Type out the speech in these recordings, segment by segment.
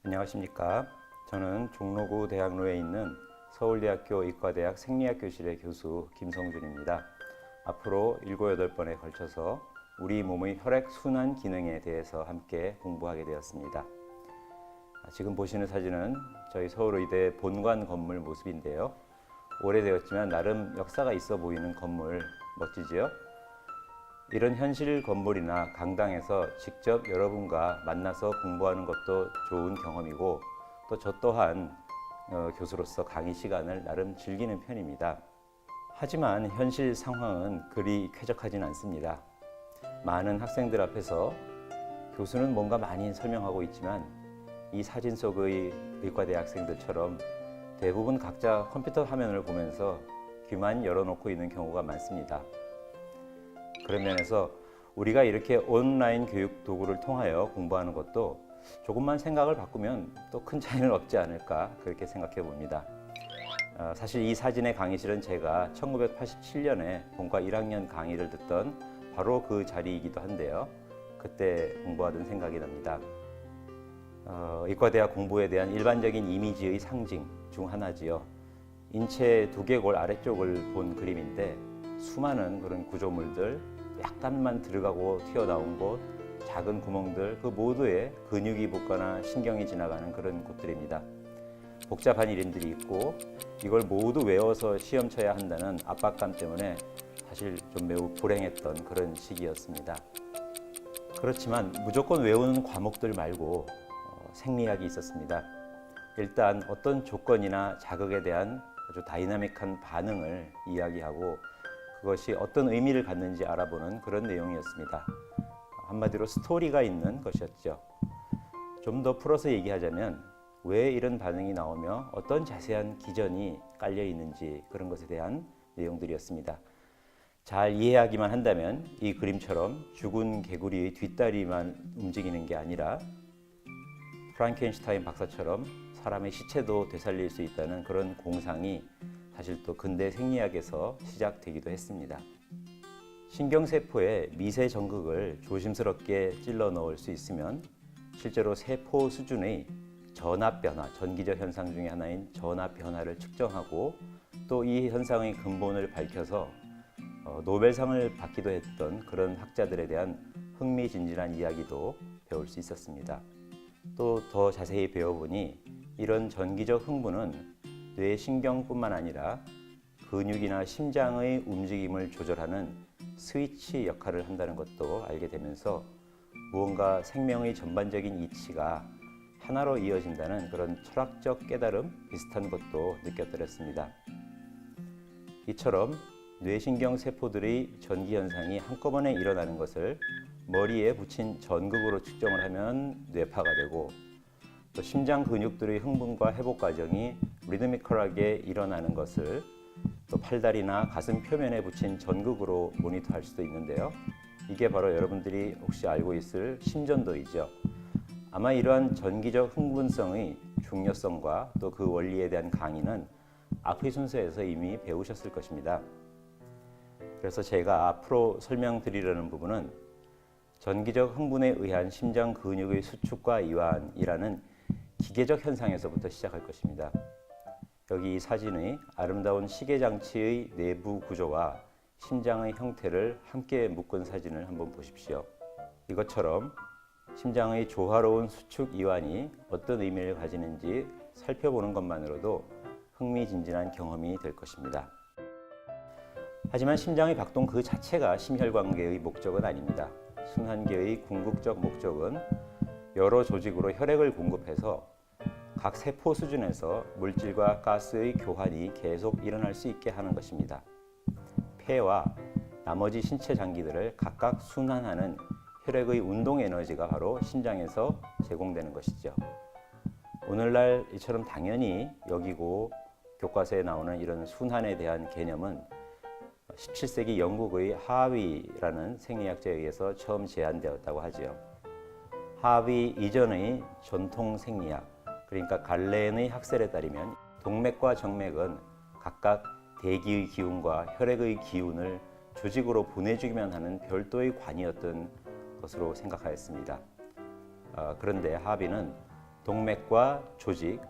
안녕하십니까. 저는 종로구 대학로에 있는 서울대학교 의과대학 생리학교실의 교수 김성준입니다. 앞으로 7, 8번에 걸쳐서 우리 몸의 혈액순환 기능에 대해서 함께 공부하게 되었습니다. 지금 보시는 사진은 저희 서울의대 본관 건물 모습인데요. 오래되었지만 나름 역사가 있어 보이는 건물 멋지지요? 이런 현실 건물이나 강당에서 직접 여러분과 만나서 공부하는 것도 좋은 경험이고 또 저 또한 교수로서 강의 시간을 나름 즐기는 편입니다. 하지만 현실 상황은 그리 쾌적하진 않습니다. 많은 학생들 앞에서 교수는 뭔가 많이 설명하고 있지만 이 사진 속의 의과대 학생들처럼 대부분 각자 컴퓨터 화면을 보면서 귀만 열어놓고 있는 경우가 많습니다. 그런 면에서 우리가 이렇게 온라인 교육 도구를 통하여 공부하는 것도 조금만 생각을 바꾸면 또 큰 차이는 없지 않을까 그렇게 생각해 봅니다. 사실 이 사진의 강의실은 제가 1987년에 본과 1학년 강의를 듣던 바로 그 자리이기도 한데요. 그때 공부하던 생각이 납니다. 의과대학 공부에 대한 일반적인 이미지의 상징 중 하나지요. 인체 두개골 아래쪽을 본 그림인데 수많은 그런 구조물들, 약간만 들어가고 튀어나온 곳, 작은 구멍들 그 모두에 근육이 붙거나 신경이 지나가는 그런 곳들입니다. 복잡한 이름들이 있고 이걸 모두 외워서 시험 쳐야 한다는 압박감 때문에 사실 좀 매우 불행했던 그런 시기였습니다. 그렇지만 무조건 외우는 과목들 말고 생리학이 있었습니다. 일단 어떤 조건이나 자극에 대한 아주 다이나믹한 반응을 이야기하고 그것이 어떤 의미를 갖는지 알아보는 그런 내용이었습니다. 한마디로 스토리가 있는 것이었죠. 좀 더 풀어서 얘기하자면 왜 이런 반응이 나오며 어떤 자세한 기전이 깔려 있는지 그런 것에 대한 내용들이었습니다. 잘 이해하기만 한다면 이 그림처럼 죽은 개구리의 뒷다리만 움직이는 게 아니라 프랑켄슈타인 박사처럼 사람의 시체도 되살릴 수 있다는 그런 공상이 사실 또 근대 생리학에서 시작되기도 했습니다. 신경세포에 미세 전극을 조심스럽게 찔러 넣을 수 있으면 실제로 세포 수준의 전압 변화, 전기적 현상 중에 하나인 전압 변화를 측정하고 또 이 현상의 근본을 밝혀서 노벨상을 받기도 했던 그런 학자들에 대한 흥미진진한 이야기도 배울 수 있었습니다. 또 더 자세히 배워보니 이런 전기적 흥분은 뇌신경뿐만 아니라 근육이나 심장의 움직임을 조절하는 스위치 역할을 한다는 것도 알게 되면서 무언가 생명의 전반적인 이치가 하나로 이어진다는 그런 철학적 깨달음 비슷한 것도 느껴뜨렸습니다. 이처럼 뇌신경 세포들의 전기 현상이 한꺼번에 일어나는 것을 머리에 붙인 전극으로 측정을 하면 뇌파가 되고 또 심장 근육들의 흥분과 회복 과정이 리드미컬하게 일어나는 것을 또 팔다리나 가슴 표면에 붙인 전극으로 모니터할 수도 있는데요. 이게 바로 여러분들이 혹시 알고 있을 심전도이죠. 아마 이러한 전기적 흥분성의 중요성과 또 그 원리에 대한 강의는 앞의 순서에서 이미 배우셨을 것입니다. 그래서 제가 앞으로 설명드리려는 부분은 전기적 흥분에 의한 심장 근육의 수축과 이완이라는 기계적 현상에서부터 시작할 것입니다. 여기 이 사진의 아름다운 시계장치의 내부 구조와 심장의 형태를 함께 묶은 사진을 한번 보십시오. 이것처럼 심장의 조화로운 수축 이완이 어떤 의미를 가지는지 살펴보는 것만으로도 흥미진진한 경험이 될 것입니다. 하지만 심장의 박동 그 자체가 심혈관계의 목적은 아닙니다. 순환계의 궁극적 목적은 여러 조직으로 혈액을 공급해서 각 세포 수준에서 물질과 가스의 교환이 계속 일어날 수 있게 하는 것입니다. 폐와 나머지 신체 장기들을 각각 순환하는 혈액의 운동 에너지가 바로 심장에서 제공되는 것이죠. 오늘날 이처럼 당연히 여기고 교과서에 나오는 이런 순환에 대한 개념은 17세기 영국의 하위라는 생리학자에 의해서 처음 제안되었다고 하지요. 하위 이전의 전통 생리학, 그러니까 갈렌의 학설에 따르면 동맥과 정맥은 각각 대기의 기운과 혈액의 기운을 조직으로 보내주기만 하는 별도의 관이었던 것으로 생각하였습니다. 그런데 하비는 동맥과 조직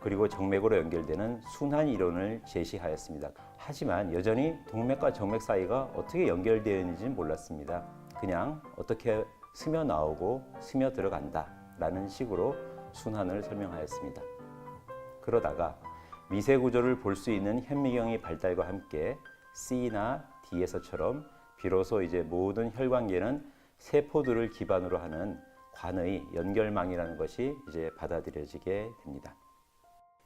그리고 정맥으로 연결되는 순환 이론을 제시하였습니다. 하지만 여전히 동맥과 정맥 사이가 어떻게 연결되어 있는지는 몰랐습니다. 그냥 어떻게 스며 나오고 스며 들어간다 라는 식으로 순환을 설명하였습니다. 그러다가 미세 구조를 볼 수 있는 현미경의 발달과 함께 C나 D에서처럼 비로소 이제 모든 혈관계는 세포들을 기반으로 하는 관의 연결망이라는 것이 이제 받아들여지게 됩니다.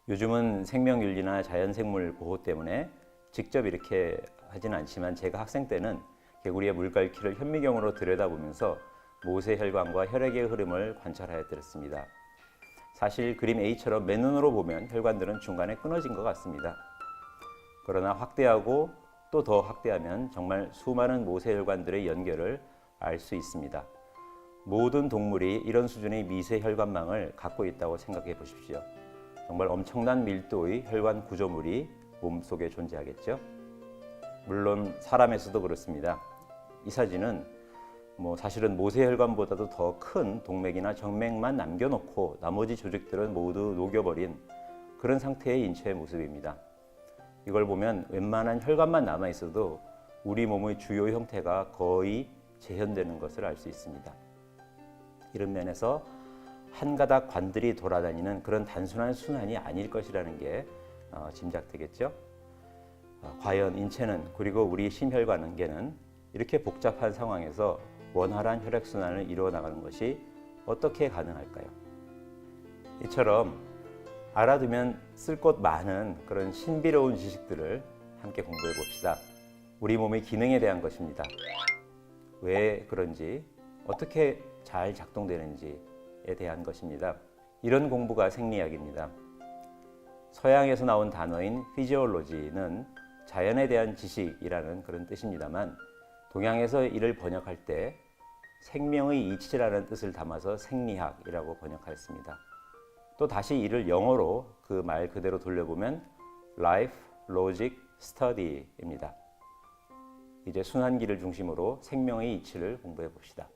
요즘은 생명윤리나 자연생물 보호 때문에 직접 이렇게 하진 않지만 제가 학생 때는 개구리의 물갈퀴를 현미경으로 들여다보면서 모세혈관과 혈액의 흐름을 관찰하였습니다. 사실 그림 A처럼 맨눈으로 보면 혈관들은 중간에 끊어진 것 같습니다. 그러나 확대하고 또 더 확대하면 정말 수많은 모세혈관들의 연결을 알 수 있습니다. 모든 동물이 이런 수준의 미세혈관망을 갖고 있다고 생각해 보십시오. 정말 엄청난 밀도의 혈관 구조물이 몸속에 존재하겠죠. 물론 사람에서도 그렇습니다. 이 사진은 사실은 모세혈관보다도 더 큰 동맥이나 정맥만 남겨놓고 나머지 조직들은 모두 녹여버린 그런 상태의 인체의 모습입니다. 이걸 보면 웬만한 혈관만 남아있어도 우리 몸의 주요 형태가 거의 재현되는 것을 알 수 있습니다. 이런 면에서 한 가닥 관들이 돌아다니는 그런 단순한 순환이 아닐 것이라는 게 짐작되겠죠. 과연 인체는 그리고 우리 심혈관계는 이렇게 복잡한 상황에서 원활한 혈액순환을 이루어 나가는 것이 어떻게 가능할까요? 이처럼 알아두면 쓸 것 많은 그런 신비로운 지식들을 함께 공부해 봅시다. 우리 몸의 기능에 대한 것입니다. 왜 그런지, 어떻게 잘 작동되는지에 대한 것입니다. 이런 공부가 생리학입니다. 서양에서 나온 단어인 피지올로지는 자연에 대한 지식이라는 그런 뜻입니다만 동양에서 이를 번역할 때 생명의 이치라는 뜻을 담아서 생리학이라고 번역하였습니다. 또 다시 이를 영어로 그 말 그대로 돌려보면 Life Logic Study입니다. 이제 순환기를 중심으로 생명의 이치를 공부해 봅시다.